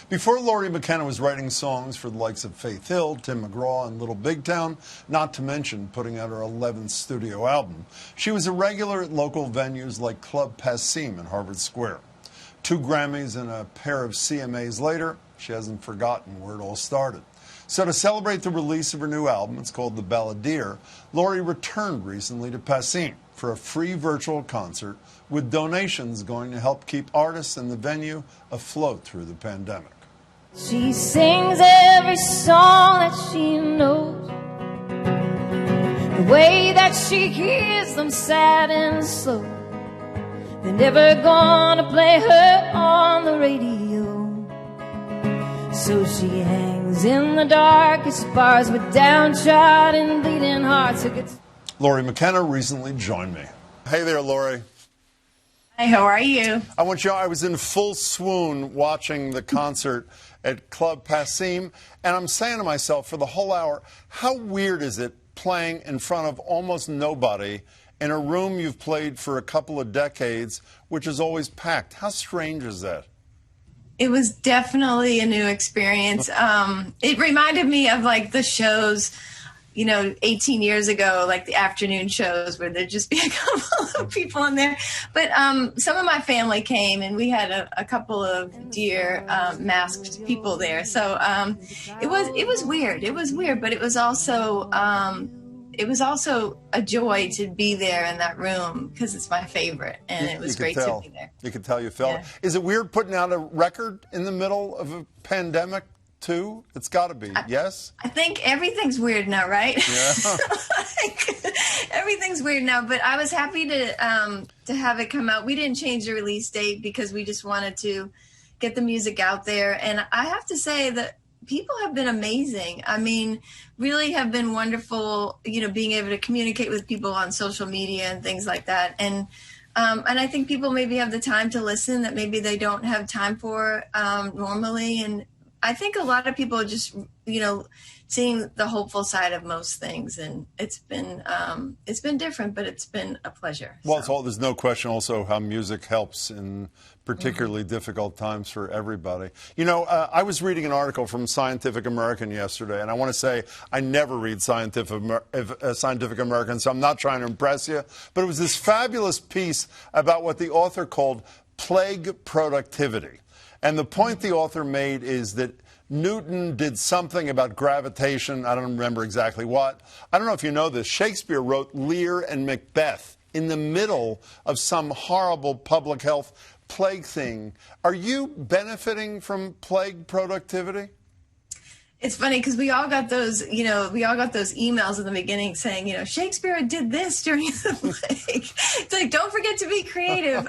Before Lori McKenna was writing songs for the likes of Faith Hill, Tim McGraw, and Little Big Town, not to mention putting out her 11th studio album, she was a regular at local venues like Club Passim in Harvard Square. 2 Grammys and a pair of CMAs later, she hasn't forgotten where it all started. So to celebrate the release of her new album, it's called the Balladeer, Lori returned recently to Passim for a free virtual concert with donations going to help keep artists and the venue afloat through the pandemic. She sings every song that she knows, the way that she hears them sad and slow. They're never gonna play her on the radio. So she hangs in the darkest bars with downtrodden, bleeding hearts. Lori McKenna recently joined me. Hey there, Lori. Hey, how are you? I want you to know I was in full swoon watching the concert at Club Passim, and I'm saying to myself for the whole hour, how weird is it playing in front of almost nobody in a room you've played for a couple of decades, which is always packed? How strange is that? It was definitely a new experience. It reminded me of like the shows, 18 years ago, like the afternoon shows where there'd just be a couple of people in there. But some of my family came, and we had a couple of dear masked people there. So it was weird. It was weird, but it was also a joy to be there in that room because it's my favorite, and it was great to be there. You could tell you felt it. Is it weird putting out a record in the middle of a pandemic, too? It's got to be, yes? I think everything's weird now, right? Yeah. Everything's weird now, but I was happy to have it come out. We didn't change the release date because we just wanted to get the music out there, and I have to say that people have been amazing. I mean, really have been wonderful, being able to communicate with people on social media and things like that. And I think people maybe have the time to listen that maybe they don't have time for normally. And I think a lot of people are just, seeing the hopeful side of most things. And it's been different, but it's been a pleasure. Well, there's no question also how music helps in particularly difficult times for everybody. I was reading an article from Scientific American yesterday, and I want to say I never read Scientific American, so I'm not trying to impress you, but it was this fabulous piece about what the author called plague productivity. And the point the author made is that Newton did something about gravitation. I don't remember exactly what. I don't know if you know this. Shakespeare wrote Lear and Macbeth in the middle of some horrible public health plague thing. Are you benefiting from plague productivity? It's funny because we all got those emails in the beginning saying, Shakespeare did this during the plague. It's like, don't forget to be creative.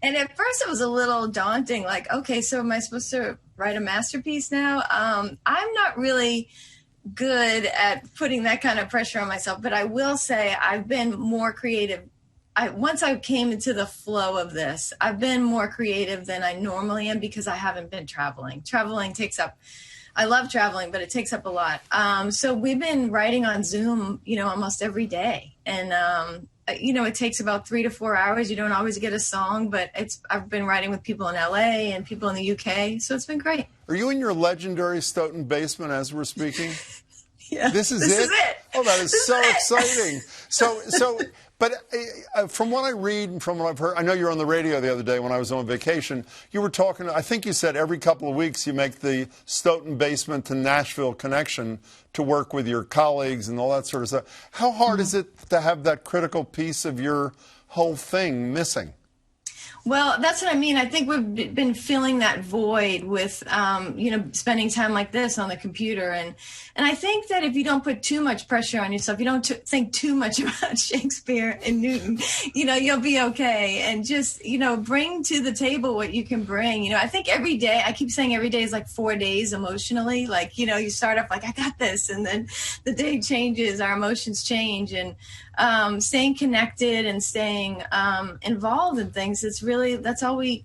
And at first it was a little daunting, like, okay, so am I supposed to write a masterpiece now? I'm not really good at putting that kind of pressure on myself, but I will say I've been more creative. Once I came into the flow of this, I've been more creative than I normally am because I haven't been traveling. Traveling takes up, I love traveling, but it takes up a lot. So we've been writing on Zoom, almost every day. And, it takes about 3 to 4 hours. You don't always get a song, but I've been writing with people in LA and people in the UK. So it's been great. Are you in your legendary Stoughton basement as we're speaking? Yeah. This is it? Oh, that is so exciting. But from what I read and from what I've heard, I know you were on the radio the other day when I was on vacation. You were talking, I think you said every couple of weeks you make the Stoughton basement to Nashville connection to work with your colleagues and all that sort of stuff. How hard is it to have that critical piece of your whole thing missing? Well, that's what I mean. I think we've been filling that void with, spending time like this on the computer. And I think that if you don't put too much pressure on yourself, you don't think too much about Shakespeare and Newton, you'll be okay. And just, bring to the table what you can bring. I think every day, I keep saying every day is like 4 days emotionally. Like, you start off like, I got this. And then the day changes, our emotions change. And staying connected and staying involved in things, it's really really, that's all we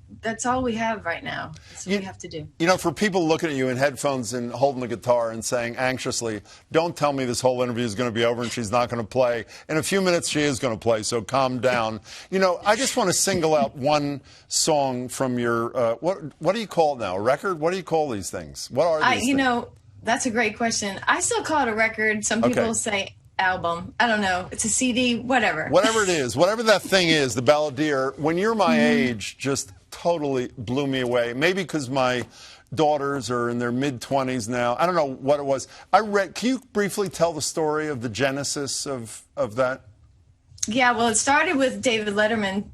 have right now. That's what we have to do. You know, for people looking at you in headphones and holding the guitar and saying anxiously, don't tell me this whole interview is going to be over and she's not going to play. In a few minutes, she is going to play, so calm down. You know, I just want to single out one song from your, what do you call it now, a record? What do you call these things? What are these things? know, that's a great question. I still call it a record. Some people say album. I don't know. It's a CD, whatever. Whatever it is, whatever that thing is, the Balladeer, when you're my age, just totally blew me away. Maybe because my daughters are in their mid-20s now. I don't know what it was. Can you briefly tell the story of the genesis of that? Yeah, well, it started with David Letterman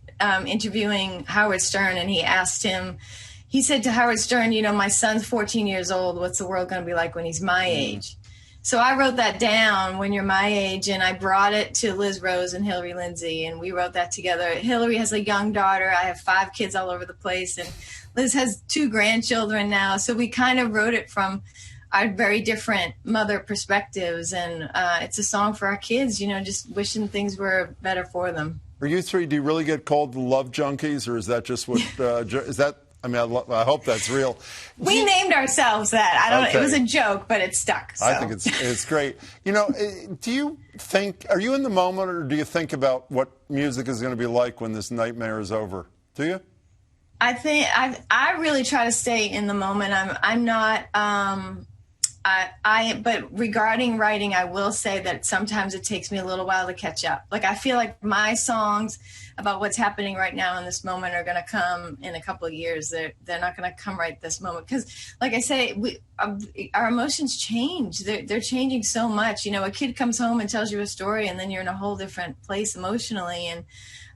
interviewing Howard Stern, and he said to Howard Stern, you know, my son's 14 years old. What's the world going to be like when he's my age? So I wrote that down, when you're my age, and I brought it to Liz Rose and Hillary Lindsay, and we wrote that together. Hillary has a young daughter. I have 5 kids all over the place, and Liz has 2 grandchildren now. So we kind of wrote it from our very different mother perspectives, and it's a song for our kids, you know, just wishing things were better for them. Are you three, do you really get called the love junkies, or is that just what, is that... I mean, I hope that's real. We named ourselves that. I don't know. It was a joke, but it stuck. So. I think it's great. You know, do you think, are you in the moment, or do you think about what music is going to be like when this nightmare is over? Do you? I think I really try to stay in the moment. I'm not. But regarding writing, I will say that sometimes it takes me a little while to catch up. Like, I feel like my songs about what's happening right now in this moment are going to come in a couple of years. They're not going to come right this moment. Because, like I say, our emotions change. They're changing so much. You know, a kid comes home and tells you a story, and then you're in a whole different place emotionally. And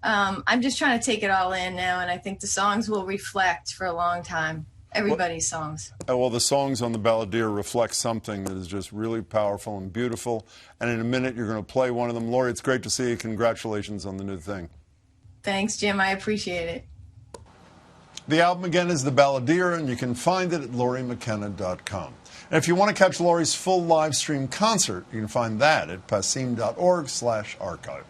I'm just trying to take it all in now, and I think the songs will reflect for a long time. Everybody's songs. Well, the songs on the Balladeer reflect something that is just really powerful and beautiful. And in a minute, you're going to play one of them. Lori, it's great to see you. Congratulations on the new thing. Thanks, Jim. I appreciate it. The album, again, is The Balladeer, and you can find it at lorimckenna.com. And if you want to catch Lori's full live stream concert, you can find that at passim.org/archive.